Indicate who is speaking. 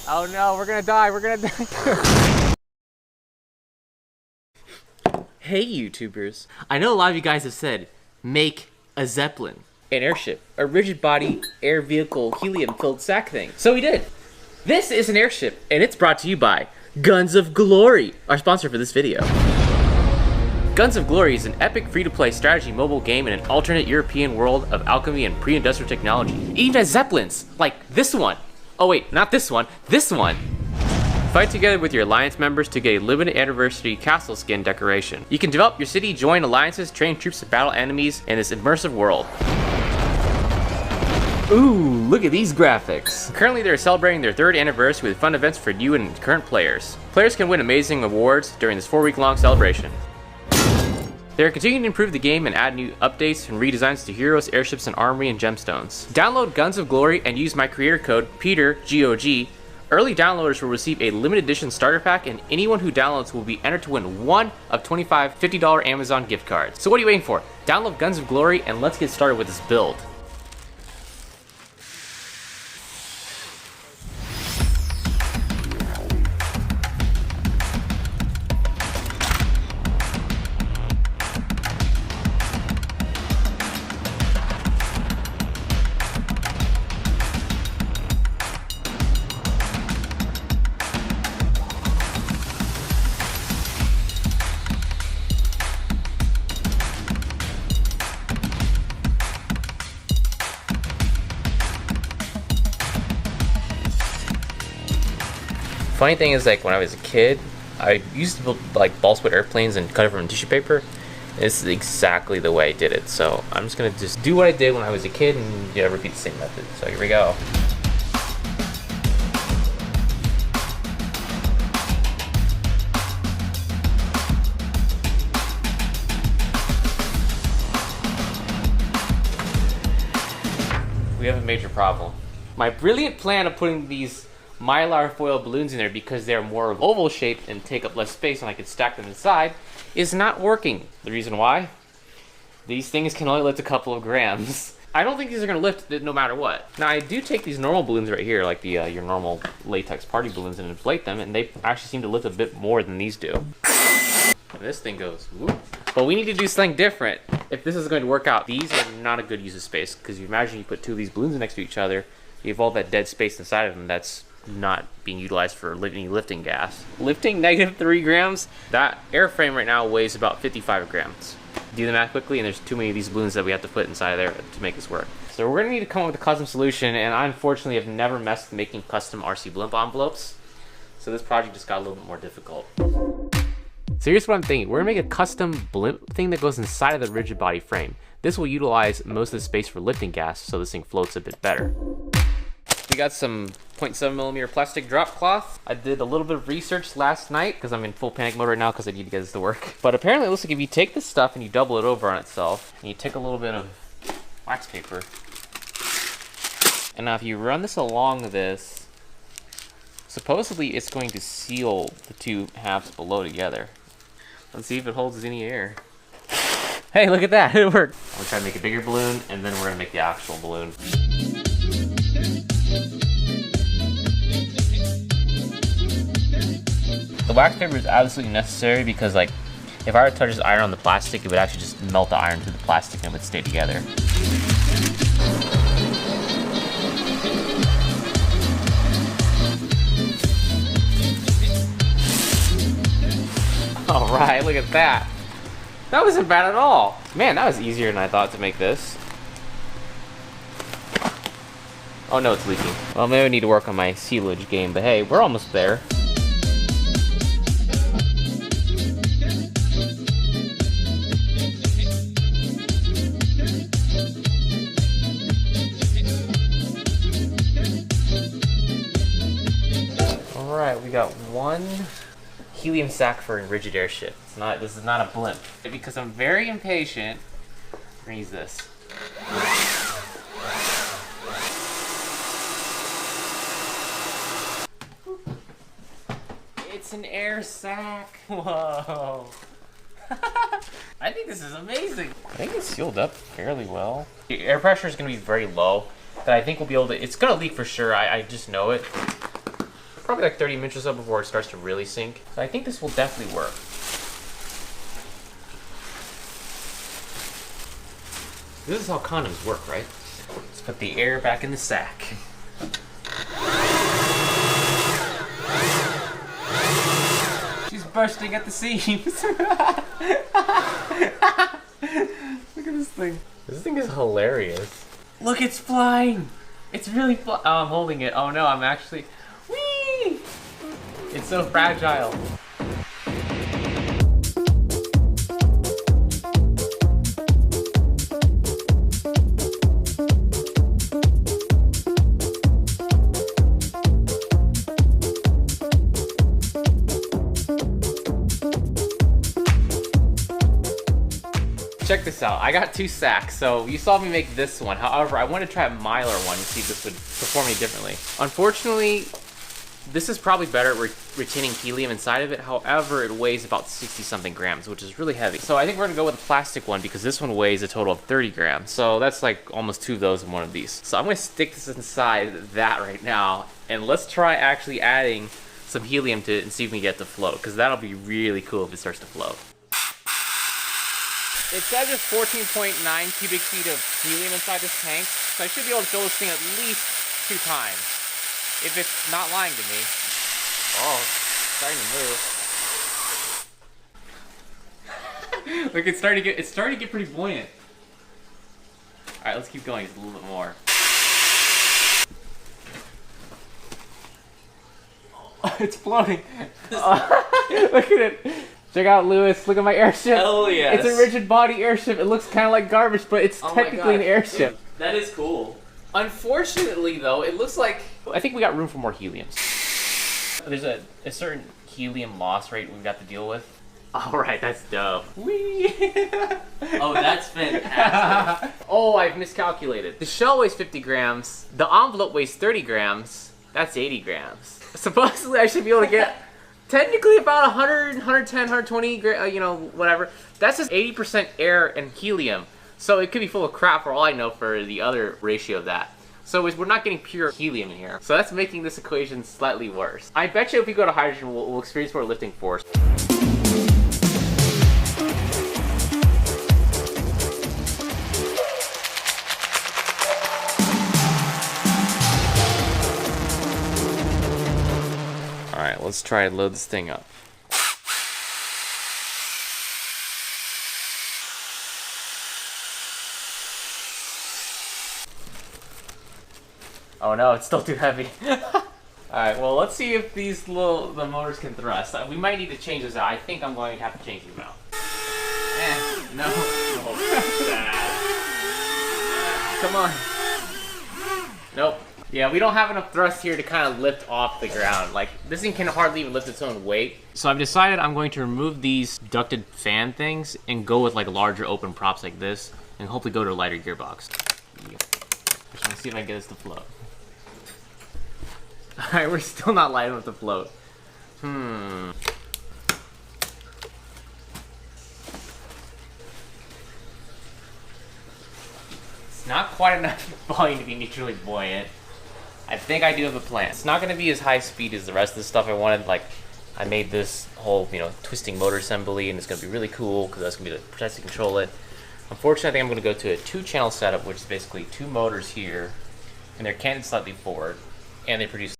Speaker 1: Oh no, we're gonna die, we're gonna die. Hey YouTubers. I know a lot of you guys have said, make a Zeppelin. An airship. A rigid body, air vehicle, helium-filled sack thing. So we did. This is an airship, and it's brought to you by Guns of Glory, our sponsor for this video. Guns of Glory is an epic free-to-play strategy mobile game in an alternate European world of alchemy and pre-industrial technology. It even has Zeppelins, like this one. Oh wait, not this one, this one. Fight together with your alliance members to get a limited anniversary castle skin decoration. You can develop your city, join alliances, train troops to battle enemies in this immersive world. Ooh, look at these graphics. Currently they're celebrating their 3rd anniversary with fun events for you and current players. Players can win amazing awards during this 4-week-long celebration. They are continuing to improve the game and add new updates and redesigns to heroes, airships, and armory and gemstones. Download Guns of Glory and use my creator code PETER, GOG. Early downloaders will receive a limited edition starter pack, and anyone who downloads will be entered to win one of 25 $50 Amazon gift cards. So what are you waiting for? Download Guns of Glory and let's get started with this build. Funny thing is, like, when I was a kid, I used to build like ball split airplanes and cut it from tissue paper. This is exactly the way I did it. So I'm just gonna do what I did when I was a kid and repeat the same method. So here we go. We have a major problem. My brilliant plan of putting these mylar foil balloons in there because they're more oval shaped and take up less space and I could stack them inside is not working. The reason why? These things can only lift a couple of grams. I don't think these are gonna lift no matter what. Now I do take these normal balloons right here, like the your normal latex party balloons, and inflate them, and they actually seem to lift a bit more than these do. And this thing goes whoop. But we need to do something different. If this is going to work out, these are not a good use of space, because you imagine you put 2 of these balloons next to each other, you have all that dead space inside of them that's not being utilized for any lifting gas. Lifting -3 grams, that airframe right now weighs about 55 grams. Do the math quickly, and there's too many of these balloons that we have to put inside of there to make this work. So we're gonna need to come up with a custom solution, and I unfortunately have never messed with making custom RC blimp envelopes. So this project just got a little bit more difficult. So here's what I'm thinking. We're gonna make a custom blimp thing that goes inside of the rigid body frame. This will utilize most of the space for lifting gas, so this thing floats a bit better. We got some 0.7mm plastic drop cloth. I did a little bit of research last night because I'm in full panic mode right now because I need to get this to work. But apparently it looks like if you take this stuff and you double it over on itself, and you take a little bit of wax paper, and now if you run this along this, supposedly it's going to seal the 2 halves below together. Let's see if it holds any air. Hey, look at that, it worked. We'll try to make a bigger balloon, and then we're gonna make the actual balloon. The wax paper is absolutely necessary because, like, if I were to touch this iron on the plastic, it would actually just melt the iron through the plastic and it would stay together. Alright, look at that. That wasn't bad at all. Man, that was easier than I thought to make this. Oh no, it's leaking. Well, maybe I need to work on my sealage game, but hey, we're almost there. Alright, we got 1 helium sack for a rigid airship. This is not a blimp. Because I'm very impatient, we're gonna use this. It's an air sack. Whoa. I think this is amazing. I think it's sealed up fairly well. The air pressure is gonna be very low, but I think we'll be able to, it's gonna leak for sure. I just know it. probably like 30 minutes or so before it starts to really sink. So I think this will definitely work. This is how condoms work, right? Let's put the air back in the sack. She's bursting at the seams. Look at this thing. This thing is hilarious. Look, it's flying. It's really oh, I'm holding it. Oh no, I'm actually... Whee! It's so fragile. Check this out. I got 2 sacks, so you saw me make this one. However, I want to try a Mylar one and see if this would perform any differently. Unfortunately, this is probably better at retaining helium inside of it. However, it weighs about 60-something grams, which is really heavy. So I think we're gonna go with a plastic one because this one weighs a total of 30 grams. So that's like almost 2 of those in one of these. So I'm gonna stick this inside that right now, and let's try actually adding some helium to it and see if we can get it to float, because that'll be really cool if it starts to float. It says there's 14.9 cubic feet of helium inside this tank, so I should be able to fill this thing at least 2 times, if it's not lying to me. Oh, it's starting to move. Look, it's starting to get pretty buoyant. All right, let's keep going just a little bit more. Oh, it's floating. Look at it. Check out Lewis, look at my airship.
Speaker 2: Hell yes.
Speaker 1: It's a rigid body airship. It looks kind of like garbage, but it's technically an airship.
Speaker 2: Dude, that is cool.
Speaker 1: Unfortunately though, it looks like... I think we got room for more helium. There's a certain helium loss rate we've got to deal with. Alright, that's dope. Whee!
Speaker 2: Oh, that's fantastic.
Speaker 1: Oh, I've miscalculated. The shell weighs 50 grams. The envelope weighs 30 grams. That's 80 grams. Supposedly I should be able to get... technically about 100, 110, 120, you know, whatever. That's just 80% air and helium. So it could be full of crap for all I know for the other ratio of that. So we're not getting pure helium in here. So that's making this equation slightly worse. I bet you if we go to hydrogen, we'll experience more lifting force. Alright, let's try to load this thing up. Oh no, it's still too heavy. Alright, well let's see if the motors can thrust. We might need to change this out. I think I'm going to have to change them out. No. Come on. Nope. Yeah, we don't have enough thrust here to kind of lift off the ground. Like, this thing can hardly even lift its own weight. So I've decided I'm going to remove these ducted fan things and go with like larger open props like this, and hopefully go to a lighter gearbox. Yeah. Just want to see if I can get this to float. Alright, we're still not light enough to float. It's not quite enough volume to be neutrally buoyant. I think I do have a plan. It's not going to be as high speed as the rest of the stuff I wanted. Like, I made this whole, you know, twisting motor assembly, and it's going to be really cool because that's going to be the protect to control it. Unfortunately, I think I'm going to go to a 2-channel setup, which is basically 2 motors here, and they're canted slightly forward, and they produce